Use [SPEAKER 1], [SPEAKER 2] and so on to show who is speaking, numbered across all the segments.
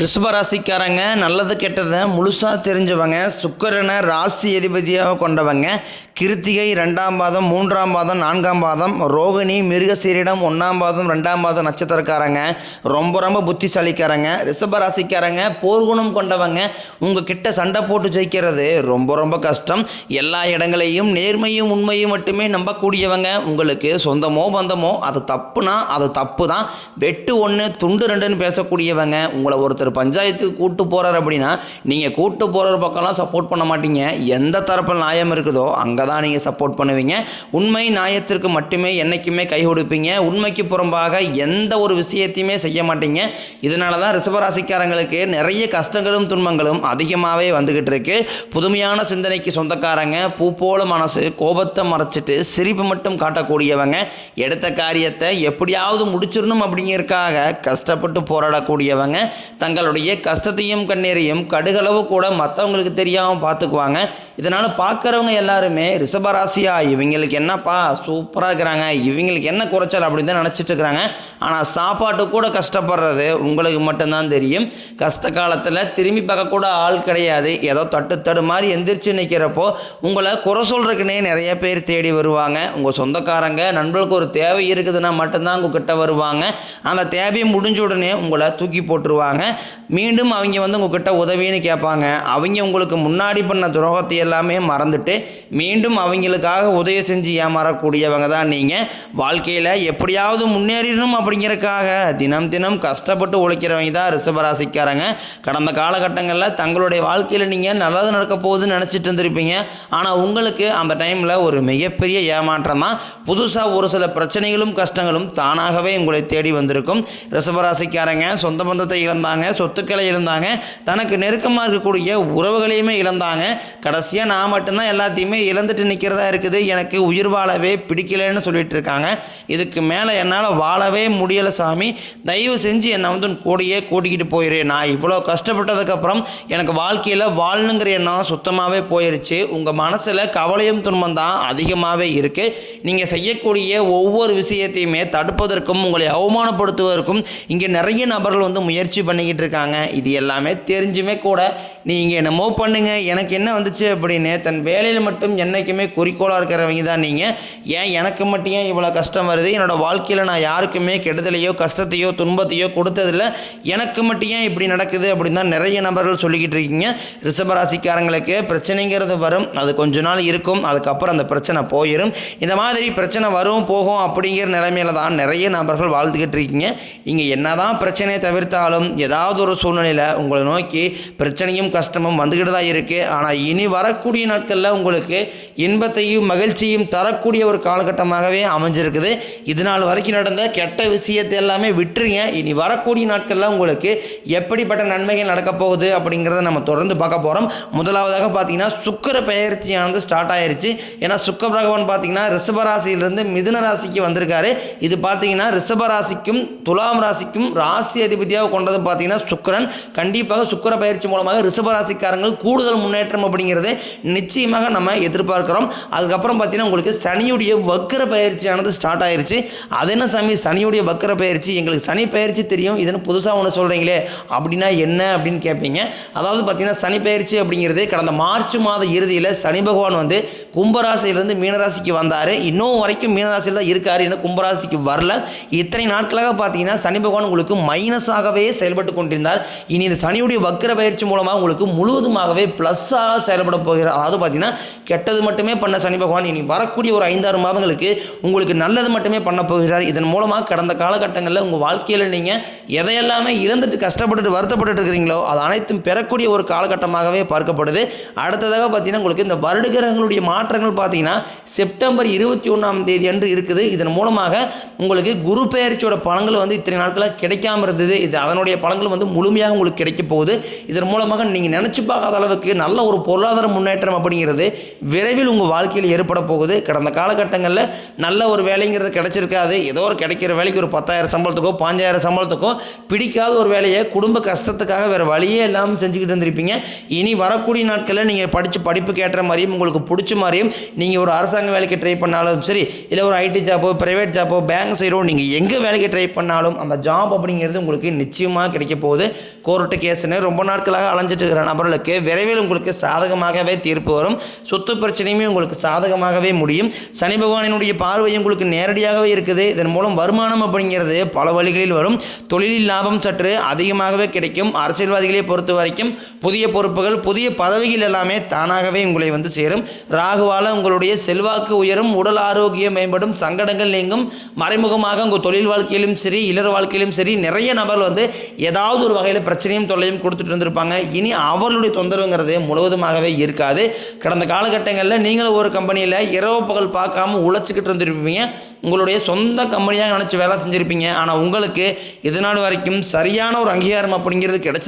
[SPEAKER 1] ரிஷபராசிக்காரங்க நல்லது கெட்டதை முழுசாக தெரிஞ்சவங்க. சுக்கிரனை ராசி அதிபதியாக கொண்டவங்க. கிருத்திகை 2ஆம் பாதம் 3ஆம் பாதம் 4ஆம் பாதம், ரோகிணி மிருகசீரிடம் 1ஆம் பாதம் 2ஆம் பாதம் நட்சத்திரக்காரங்க. ரொம்ப புத்திசாலிக்காரங்க. ரிஷபராசிக்காரங்க போர்க்குணம் கொண்டவங்க. உங்ககிட்ட சண்டை போட்டு ஜெயிக்கிறது ரொம்ப கஷ்டம். எல்லா இடங்களையும் நேர்மையும் உண்மையும் மட்டுமே நம்பக்கூடியவங்க. உங்களுக்கு சொந்தமோ பந்தமோ அது தப்புனா அது தப்பு தான். வெட்டு 1 துண்டு 2ன்னு பேசக்கூடியவங்க. உங்களை ஒருத்தர் பஞ்சாயத்துக்கு கூட்டு போறார் அப்படின்னா நீங்கள் கூட்டு போகிற பக்கம்லாம் சப்போர்ட் பண்ண மாட்டீங்க. எந்த தரப்பில் நியாயம் இருக்குதோ அங்கே தான் நீங்கள் சப்போர்ட் பண்ணுவீங்க. உண்மை நியாயத்திற்கு மட்டுமே என்றைக்குமே கை கொடுப்பீங்க. உண்மைக்கு புறம்பாக எந்த ஒரு விஷயத்தையுமே செய்ய மாட்டீங்க. இதனால தான் ரிஷபராசிக்காரங்களுக்கு நிறைய கஷ்டங்களும் துன்பங்களும் அதிகமாகவே வந்துக்கிட்டு இருக்கு. புதுமையான சிந்தனைக்கு சொந்தக்காரங்க. பூ போல மனசு, கோபத்தை மறைச்சிட்டு சிரிப்பு மட்டும் காட்டக்கூடியவங்க. எடுத்த காரியத்தை எப்படியாவது முடிச்சிடணும் அப்படிங்கிறதுக்காக கஷ்டப்பட்டு போராடக்கூடியவங்க. தங்களுடைய கஷ்டத்தையும் கண்ணீரையும் கடுகளவு கூட மற்றவங்களுக்கு தெரியாமல் பார்த்துக்குவாங்க. இதனால் பார்க்குறவங்க எல்லாருமே ரிஷபராசியா இவங்களுக்கு என்னப்பா சூப்பராக இருக்கிறாங்க, இவங்களுக்கு என்ன குறைச்சல் அப்படின்னு தான் நினச்சிட்டு இருக்கிறாங்க. ஆனால் சாப்பாட்டு கூட கஷ்டப்படுறது உங்களுக்கு மட்டும்தான் தெரியும். கஷ்ட காலத்தில் திரும்பி பார்க்கக்கூட ஆள் கிடையாது. ஏதோ தட்டு மாதிரி எந்திரிச்சு நிற்கிறப்போ உங்களை குறை சொல்கிறதுக்குன்னே நிறைய பேர் தேடி வருவாங்க. உங்கள் சொந்தக்காரங்க நண்பர்களுக்கு ஒரு தேவை இருக்குதுன்னா மட்டும்தான் உங்ககிட்ட வருவாங்க. அந்த தேவையை முடிஞ்ச உடனே உங்களை தூக்கி போட்டுருவாங்க. மீண்டும் அவங்க உங்ககிட்ட உதவின்னு கேட்பாங்க. அவங்க உங்களுக்கு முன்னாடி பண்ண துரோகத்தை எல்லாமே மறந்துட்டு மீண்டும் அவங்களுக்காக உதவி செஞ்சு ஏமாறக்கூடியவங்க தான் நீங்கள். வாழ்க்கையில் எப்படியாவது முன்னேறணும் அப்படிங்கிறதுக்காக தினம் கஷ்டப்பட்டு உழைக்கிறவங்க தான் ரிஷபராசிக்காரங்க. கடந்த காலகட்டங்களில் தங்களுடைய வாழ்க்கையில் நீங்கள் நல்லது நடக்க போகுதுன்னு நினச்சிட்டு இருந்திருப்பீங்க. ஆனால் உங்களுக்கு அந்த டைமில் ஒரு மிகப்பெரிய ஏமாற்றம் தான். புதுசாக ஒரு சில பிரச்சனைகளும் கஷ்டங்களும் தானாகவே உங்களை தேடி வந்திருக்கும். ரிஷபராசிக்காரங்க சொந்த பந்தத்தை இழந்தாங்க, சொத்துக்களை இழந்தாங்க, தனக்கு நெருக்கமாக இருக்கக்கூடிய உறவுகளையுமே இழந்தாங்க. கடைசியாக நான் மட்டும்தான் எல்லாத்தையுமே இழந்துட்டு நிற்கிறதா இருக்குது, எனக்கு உயிர் வாழவே பிடிக்கலன்னு சொல்லிட்டு இருக்காங்க. இதுக்கு மேலே என்னால் வாழவே முடியலை சாமி, தயவு செஞ்சு என்னை கூடையே கூட்டிக்கிட்டு போயிரு. நான் இவ்வளோ கஷ்டப்பட்டதுக்கப்புறம் எனக்கு வாழ்க்கையில் வாழணுங்கிற எண்ணம் சுத்தமாகவே போயிடுச்சு. உங்கள் மனசில் கவலையும் துன்பம் தான் அதிகமாகவே இருக்குது. நீங்கள் செய்யக்கூடிய ஒவ்வொரு விஷயத்தையுமே தடுப்பதற்கும் உங்களை அவமானப்படுத்துவதற்கும் இங்கே நிறைய நபர்கள் முயற்சி பண்ணிக்கிட்டு இருக்காங்க. இது எல்லாமே தெரிஞ்சுமே கூட நீங்கள் என்னமோ பண்ணுங்க, எனக்கு என்ன வந்துச்சு அப்படின்னு தன் வேலையில் மட்டும் என்றைக்குமே குறிக்கோளாக இருக்கிறவங்க தான் நீங்கள். ஏன் எனக்கு மட்டும் ஏன் இவ்வளோ கஷ்டம் வருது, என்னோடய வாழ்க்கையில் நான் யாருக்குமே கெடுதலையோ கஷ்டத்தையோ துன்பத்தையோ கொடுத்ததில்லை, எனக்கு மட்டும் ஏன் இப்படி நடக்குது அப்படின்னு தான் நிறைய நபர்கள் சொல்லிக்கிட்டு இருக்கீங்க. ரிஷபராசிக்காரங்களுக்கு பிரச்சனைங்கிறது வரும், அது கொஞ்ச நாள் இருக்கும், அதுக்கப்புறம் அந்த பிரச்சனை போயிடும். இந்த மாதிரி பிரச்சனை வரும் போகும் அப்படிங்கிற நிலைமையில தான் நிறைய நபர்கள் வாழ்ந்துக்கிட்டு இருக்கீங்க. நீங்கள் என்ன தான் பிரச்சனையை தவிர்த்தாலும் ஏதாவது ஒரு சூழ்நிலையில் உங்களை நோக்கி பிரச்சனையும் கஷ்டமும் வந்துக்கிட்டு தான் இருக்குது. ஆனால் இனி வரக்கூடிய நாட்களில் உங்களுக்கு இன்பத்தையும் மகிழ்ச்சியும் தரக்கூடிய ஒரு காலகட்டமாகவே அமைஞ்சிருக்குது. இதனால் வரைக்கும் நடந்த கெட்ட விஷயத்தை எல்லாமே விட்டுருங்க. இனி வரக்கூடிய நாட்களில் உங்களுக்கு எப்படிப்பட்ட நன்மைகள் நடக்க போகுது அப்படிங்கிறத நம்ம தொடர்ந்து பார்க்க போகிறோம். முதலாவதாக பார்த்தீங்கன்னா சுக்கிர பெயர்ச்சியானது ஸ்டார்ட் ஆயிருச்சு. ஏன்னா சுக்கிர பகவான் பார்த்தீங்கன்னா ரிஷபராசியிலிருந்து மிதுன ராசிக்கு வந்திருக்காரு. இது பார்த்தீங்கன்னா ரிஷபராசிக்கும் துலாம் ராசிக்கும் ராசி அதிபதியாக கொண்டது பார்த்தீங்கன்னா சுக்கிரன். கண்டிப்பாக சுக்கிர பயிற்சி மூலமாக ரிஷபராசிக்காரங்கள் கூடுதல் முன்னேற்றம் அப்படிங்கிறது நிச்சயமாக நம்ம எதிர்பார்க்கிறோம். அதுக்கப்புறம் பார்த்தீங்கன்னா உங்களுக்கு சனியுடைய வக்கர பயிற்சியானது ஸ்டார்ட் ஆயிருச்சு. அது என்ன சாமி சனியுடைய வக்கர பயிற்சி, எங்களுக்கு சனி பயிற்சி தெரியும், இதுன்னு புதுசாக ஒன்று சொல்கிறீங்களே அப்படின்னா என்ன அப்படின்னு கேட்பீங்க. அதாவது பார்த்தீங்கன்னா சனி பயிற்சி அப்படிங்கிறது கடந்த மார்ச் மாத இறுதியில் சனி பகவான் கும்பராசியிலிருந்து மீனராசிக்கு வந்தார். இன்னும் வரைக்கும் மீனராசியில் தான் இருக்கார், இன்னும் கும்பராசிக்கு வரல. இத்தனை நாட்களாக பார்த்தீங்கன்னா சனி பகவான் உங்களுக்கு மைனஸாகவே செயல்பட்டு கொண்டிருந்தார். இனி இந்த சனியுடைய வக்கர பயிற்சி மூலமாக உங்களுக்கு முழுவதுமாகவே ப்ளஸ்ஸாக செயல்பட போகிறார். அதாவது பார்த்தீங்கன்னா கெட்டது மட்டுமே பண்ண சனி பகவான் இனி வரக்கூடிய ஒரு 5-6 மாதங்களுக்கு உங்களுக்கு நல்லது மட்டுமே பண்ண போகிறார். இதன் மூலமாக கடந்த காலகட்டங்களில் உங்கள் வாழ்க்கையில் நீங்கள் எதையெல்லாமே இழந்துட்டு கஷ்டப்பட்டு வருத்தப்பட்டு இருக்கிறீங்களோ அது அனைத்தும் பெறக்கூடிய ஒரு காலகட்டமாகவே பார்க்கப்படுது. அடுத்ததாக பார்த்தீங்கன்னா உங்களுக்கு இந்த வருடகிரகங்களுடைய மாற்றங்கள் பார்த்தீங்கன்னா செப்டம்பர் 21ஆம் தேதி அன்று இருக்குது. இதன் மூலமாக உங்களுக்கு குரு பெயர்ச்சியோட பலன்கள் இத்தனை நாட்களாக கிடைக்காம இருந்தது. இது அதனுடைய பலன்கள் முழுமையாக உங்களுக்கு கிடைக்க போகுது. இதன் மூலமாக நீங்கள் நினச்சி பார்க்காத அளவுக்கு நல்ல ஒரு பொருளாதார முன்னேற்றம் அப்படிங்கிறது விரைவில் உங்கள் வாழ்க்கையில் ஏற்பட போகுது. கடந்த காலகட்டங்களில் நல்ல ஒரு வேலைங்கிறது கிடைச்சிருக்காது. ஏதோ ஒரு கிடைக்கிற வேலைக்கு ஒரு 10,000 சம்பளத்துக்கோ 5,000 சம்பளத்துக்கோ பிடிக்காத ஒரு வேலையை குடும்ப கஷ்டத்துக்காக வேறு வழியே இல்லாமல் செஞ்சுக்கிட்டு இருந்திருப்பீங்க. இனி வரக்கூடிய நாட்களில் நீங்கள் படிப்புக்கு ஏற்ற மாதிரியும் உங்களுக்கு பிடிச்ச மாதிரியும் நீங்கள் ஒரு அரசாங்க வேலைக்கு ட்ரை பண்ணாலும் சரி, இல்லை ஒரு ஐடி ஜாப்போ ப்ரைவேட் ஜாப்போ பேங்க் சைடோ நீங்கள் எங்கே வேலைக்கு ட்ரை பண்ணாலும் அந்த ஜாப் அப்படிங்கிறது உங்களுக்கு நிச்சயமாக கிடைக்க போகுது. போகுது. கோர்ட்டு கேஸ்ன்னு ரொம்ப நாட்களாக அலைஞ்சிட்டு இருக்கிற நபர்களுக்கு விரைவில் உங்களுக்கு சாதகமாகவே தீர்ப்பு வரும். சொத்து பிரச்சனையுமே உங்களுக்கு சாதகமாகவே முடியும். சனி பகவானினுடைய பார்வை உங்களுக்கு நேரடியாகவே இருக்குது. இதன் மூலம் வருமானம் அப்படிங்கிறது பல வழிகளில் வரும். தொழிலில் லாபம் சற்று அதிகமாகவே கிடைக்கும். அரசியல்வாதிகளை பொறுத்த வரைக்கும் புதிய பொறுப்புகள், புதிய பதவிகள் எல்லாமே தானாகவே உங்களை வந்து சேரும். ராகுவால உங்களுடைய செல்வாக்கு உயரும், உடல் ஆரோக்கியம் மேம்படும், சங்கடங்கள் நீங்கும். மறைமுகமாக உங்கள் தொழில் வாழ்க்கையிலும் சரி, இல்லற வாழ்க்கையிலும் சரி, நிறைய நபர்கள் வந்து ஏதாவது ஒரு வகையில் பிரச்சனையும் தொல்லையும் கொடுத்துட்டு இருந்திருப்பாங்க. இனி அவர்களுடைய தொந்தரவுங்கிறது முழுவதுமாகவே இருக்காது. கடந்த காலகட்டங்களில் நீங்களும் ஒரு கம்பெனியில் இரவு பகல் பார்க்காம உழைச்சிக்கிட்டு இருந்திருப்பீங்க. உங்களுடைய சொந்த கம்பெனியாக நினச்சி வேலை செஞ்சுருப்பீங்க. ஆனால் உங்களுக்கு இதனால் வரைக்கும் சரியான ஒரு அங்கீகாரம் அப்படிங்கிறது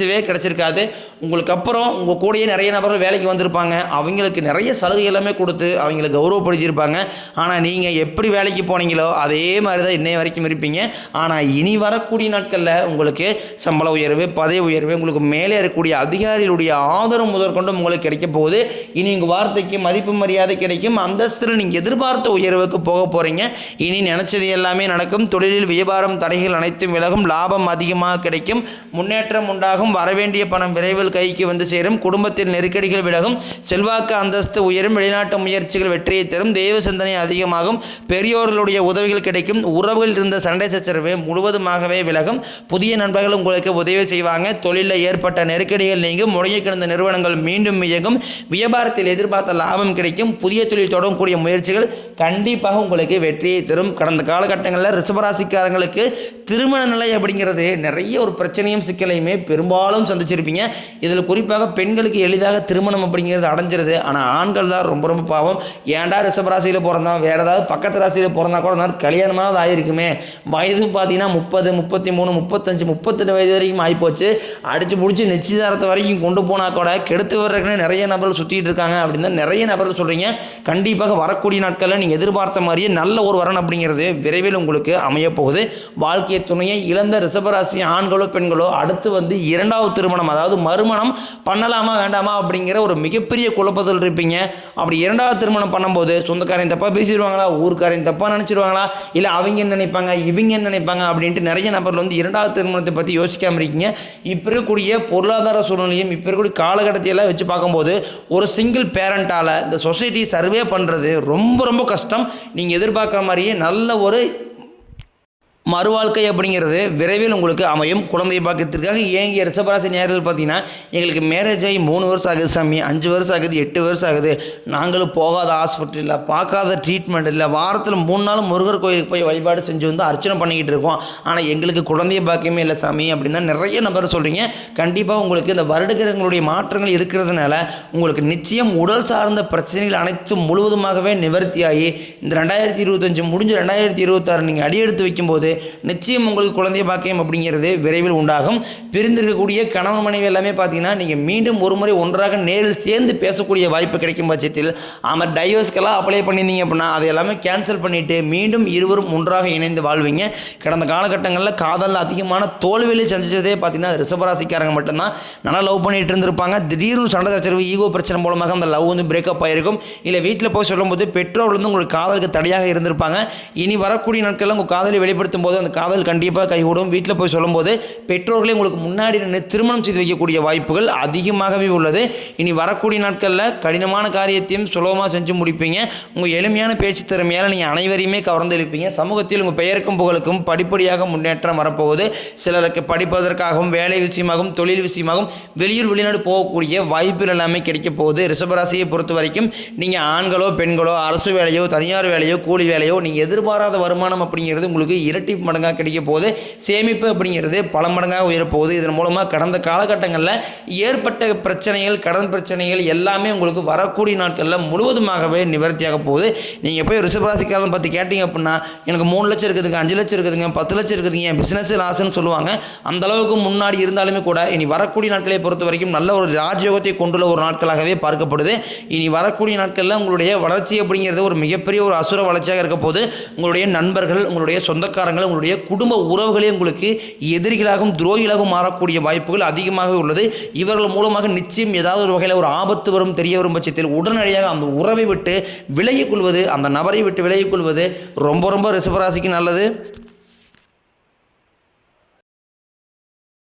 [SPEAKER 1] கிடைச்சிருக்காது. உங்களுக்கு அப்புறம் உங்கள் கூடயே நிறைய நபர்கள் வேலைக்கு வந்திருப்பாங்க. அவங்களுக்கு நிறைய சலுகை எல்லாமே கொடுத்து அவங்களை கௌரவப்படுத்தியிருப்பாங்க. ஆனால் நீங்கள் எப்படி வேலைக்கு போனீங்களோ அதே மாதிரி தான் இன்னைய வரைக்கும் இருப்பீங்க. ஆனால் இனி வரக்கூடிய நாட்களில் உங்களுக்கு சம்பள உயர்வு, பதவி உயர்வு, உங்களுக்கு மேலே இருக்கக்கூடிய அதிகாரிகளுடைய ஆதரவு முதற்கொண்டு உங்களுக்கு கிடைக்க போகுது. இனி உங்கள் வார்த்தைக்கு மதிப்பு மரியாதை கிடைக்கும். அந்தஸ்தில் நீங்கள் எதிர்பார்த்த உயர்வுக்கு போக போகிறீங்க. இனி நினைச்சது எல்லாமே நடக்கும். தொழிலில் வியாபாரம் தடைகள் அனைத்தும் விலகும். லாபம் அதிகமாக கிடைக்கும். முன்னேற்றம் உண்டாகும். வரவேண்டிய பணம் விரைவில் கைக்கு வந்து சேரும். குடும்பத்தில் நெருக்கடிகள் விலகும். செல்வாக்கு அந்தஸ்து உயரும். வெளிநாட்டு முயற்சிகள் வெற்றியை தரும். தெய்வ சிந்தனை அதிகமாகும். பெரியோர்களுடைய உதவிகள் கிடைக்கும். உறவுகளில் இருந்த சண்டை சச்சரவு முழுவதுமாகவே விலகும். புதிய நண்பர்கள் உங்களுக்கு உதவி செய்வாங்க. தொழிலில் ஏற்பட்ட நெருக்கடிகள் நீங்கும். முடங்கி கிடந்த நிறுவனங்கள் மீண்டும் இயங்கும். வியாபாரத்தில் எதிர்பார்த்த லாபம் கிடைக்கும். புதிய தொழில் தொடங்கக்கூடிய முயற்சிகள் கண்டிப்பாக உங்களுக்கு வெற்றியை தரும். கடந்த காலகட்டங்களில் ரிஷபராசிக்காரங்களுக்கு திருமண நிலை அப்படிங்கிறது நிறைய ஒரு பிரச்சனையும் சிக்கலையுமே பெரும்பாலும் சந்திச்சிருப்பீங்க. இதில் குறிப்பாக பெண்களுக்கு எளிதாக திருமணம் அப்படிங்கிறது அடைஞ்சிருது. ஆனால் ஆண்கள் தான் ரொம்ப ரொம்ப பாவம். ஏன்டா ரிஷபராசியில் பிறந்தோம், வேற ஏதாவது பக்கத்து ராசியில் பிறந்தா கூட கல்யாணமாவது ஆகிருக்குமே. வயது பார்த்தீங்கன்னா 30, 33, 35, 38 வயது வரைக்கும் ஆகிப்போச்சு. அடிச்சு பிடிச்சி நிச்சயதாரத்தை வரைக்கும் கொண்டு போனால் கூட கெடுத்து வர்றதுக்குன்னு நிறைய நபர்கள் சுற்றிட்டு இருக்காங்க அப்படின்னு தான் நிறைய நபர்கள் சொல்கிறீங்க. கண்டிப்பாக வரக்கூடிய நாட்களில் நீங்கள் எதிர்பார்த்த மாதிரியே நல்ல ஒரு வரன் அப்படிங்கிறது விரைவில் உங்களுக்கு அமைய போகுது. வாழ்க்கை துணையை இழந்த ரிஷபராசி ஆண்களோ பெண்களோ அடுத்து வந்து இரண்டாவது திருமணம், அதாவது மறுமணம் பண்ணலாமா வேண்டாமா அப்படிங்கிற ஒரு மிகப்பெரிய குழப்பத்தில் இருப்பீங்க. அப்படி இரண்டாவது திருமணம் பண்ணும்போது சொந்தக்காரையும் தப்பாக பேசிடுவாங்களா, ஊருக்காரையும் தப்பாக நினச்சிடுவாங்களா, இல்லை அவங்க என்ன நினைப்பாங்க, இவங்க என்ன நினைப்பாங்க அப்படின்ட்டு நிறைய நபர்கள் வந்து இரண்டாவது திருமணத்தை பற்றி யோசிக்காமல் இருக்கீங்க. இப்போ இருக்கக்கூடிய பொருளாதார சூழ்நிலையும் இப்போ இருக்கக்கூடிய காலகட்டத்தையெல்லாம் வச்சு பார்க்கும்போது ஒரு சிங்கிள் பேரண்டால் இந்த சொசைட்டி சர்வே பண்ணுறது ரொம்ப ரொம்ப கஷ்டம். நீங்கள் எதிர்பார்க்குற மாதிரியே நல்ல ஒரு மறுவாழ்க்கை அப்படிங்கிறது விரைவில் உங்களுக்கு அமையும். குழந்தை பாக்கியத்திற்காக ஏங்கிய ரிஷபராசி நேயர்கள் பார்த்தீங்கன்னா, எங்களுக்கு மேரேஜ் ஆகி 3 வருஷம் ஆகுது சாமி, 5 வருஷம் ஆகுது, 8 வருஷம் ஆகுது, நாங்களும் போகாத ஹாஸ்பிட்டல் இல்லை, பார்க்காத ட்ரீட்மெண்ட் இல்லை, வாரத்தில் 3 நாள் முருகர் கோயிலுக்கு போய் வழிபாடு செஞ்சு வந்து அர்ச்சனை பண்ணிக்கிட்டு இருக்கோம், ஆனால் எங்களுக்கு குழந்தை பாக்கியமே இல்லை சாமி அப்படின்னு தான் நிறைய நபர் சொல்கிறீங்க. கண்டிப்பாக உங்களுக்கு இந்த வருடகிரகங்களுடைய மாற்றங்கள் இருக்கிறதுனால உங்களுக்கு நிச்சயம் உடல் சார்ந்த பிரச்சனைகள் அனைத்தும் முழுவதுமாகவே நிவர்த்தியாகி இந்த 2025 முடிஞ்சு 2026 நீங்கள் அடியெடுத்து வைக்கும்போது நிச்சயம் உங்களுக்கு குழந்தை பாக்கியம் அப்படிங்கிறது விரைவில் உண்டாகும். பிரிந்திருக்கக்கூடிய கணவன் மனைவி எல்லாமே பார்த்தீங்கன்னா நீங்கள் மீண்டும் ஒரு முறை ஒன்றாக நேரில் சேர்ந்து பேசக்கூடிய வாய்ப்பு கிடைக்கும் பட்சத்தில் ஆமாம் டைவர்ஸ்க்கெல்லாம் அப்ளை பண்ணியிருந்தீங்க அப்படின்னா அதை எல்லாமே கேன்சல் பண்ணிவிட்டு மீண்டும் இருவரும் ஒன்றாக இணைந்து வாழ்வீங்க. கடந்த காலகட்டங்களில் காதலில் அதிகமான தோல்வியை சந்திச்சதே பார்த்தீங்கன்னா ரிஷபராசிக்காரங்க மட்டும்தான். நல்லா லவ் பண்ணிட்டு இருந்திருப்பாங்க. திடீர்னு சண்டை சச்சரவு, ஈகோ பிரச்சனை மூலமாக அந்த லவ் வந்து பிரேக்கப் ஆகிருக்கும். இல்லை வீட்டில் போய் சொல்லும்போது பெற்றோர்கள் வந்து உங்களுக்கு காதலுக்கு தடையாக இருந்திருப்பாங்க. இனி வரக்கூடிய நாட்களில் உங்கள் காதலை வெளிப்படுத்தும் போது அந்த காதல் கண்டிப்பாக கைகூடும். வீட்டில் போய் சொல்லும்போது பெற்றோர்களே உங்களுக்கு முன்னாடி நின்று திருமணம் செய்து வைக்கக்கூடிய வாய்ப்புகள் அதிகமாகவே உள்ளது. இனி வரக்கூடிய நாட்களில் கடினமான காரியத்தையும் சுலபமாக செஞ்சு முடிப்பீங்க. உங்கள் எளிமையான பேச்சு திறமையால் நீங்கள் அனைவரையுமே கவர்ந்து எழுப்பீங்க. சமூகத்தில் உங்கள் பெயருக்கும் புகழுக்கும் படிப்படியாக முன்னேற்றம் வரப்போகுது. சிலருக்கு படிப்பதற்காகவும் வேலை விஷயமாகவும் தொழில் விஷயமாகவும் வெளியூர் வெளிநாடு போகக்கூடிய வாய்ப்புகள் எல்லாமே கிடைக்க போகுது. ரிஷபராசியை பொறுத்த வரைக்கும் நீங்கள் ஆண்களோ பெண்களோ அரசு வேலையோ தனியார் வேலையோ கூலி வேலையோ நீங்கள் எதிர்பாராத வருமானம் அப்படிங்கிறது உங்களுக்கு இரட்டி மடங்காக கிடைக்க போகுது. சேமிப்பு அப்படிங்கிறது பல மடங்காக உயரப்போகுது. இதன் மூலமாக கடந்த காலகட்டங்களில் ஏற்பட்ட பிரச்சனைகள், கடன் பிரச்சனைகள் எல்லாமே உங்களுக்கு வரக்கூடிய நாட்களில் முழுவதுமாகவே நிவர்த்தியாக போகுது. நீங்கள் போய் ரிஷபராசிக்காரன் பற்றி கேட்டீங்க அப்படின்னா எனக்கு 3 லட்சம் இருக்குதுங்க, 5 லட்சம் இருக்குதுங்க, 10 லட்சம் இருக்குதுங்க, பிஸ்னஸ் லாஸ்ன்னு சொல்லுவாங்க. அந்த அளவுக்கு முன்னாடி இருந்தாலுமே கூட இனி வரக்கூடிய நாட்களை பொறுத்த வரைக்கும் நல்ல ஒரு ராஜயோகத்தை கொண்டுள்ள ஒரு நாட்களாகவே பார்க்கப்படுது. இனி வரக்கூடிய நாட்களில் உங்களுடைய வளர்ச்சி அப்படிங்கிறது ஒரு மிகப்பெரிய ஒரு அசுர வளர்ச்சியாக இருக்க போது. உங்களுடைய நண்பர்கள், உங்களுடைய சொந்தக்காரங்கள், உங்களுடைய குடும்ப உறவுகளே உங்களுக்கு எதிரிகளாகவும் துரோகிகளாகவும் மாறக்கூடிய வாய்ப்புகள் அதிகமாக உள்ளது. இவர்கள் மூலமாக நிச்சயம் ஏதாவது ஒரு வகையில் ஒரு ஆபத்து வரும் தெரிய வரும் பட்சத்தில் உடனடியாக அந்த உறவை விட்டு விலகிக் கொள்வது, அந்த நபரை விட்டு விலகிக் கொள்வது ரொம்ப ரொம்ப ரிஷபராசிக்கு நல்லது.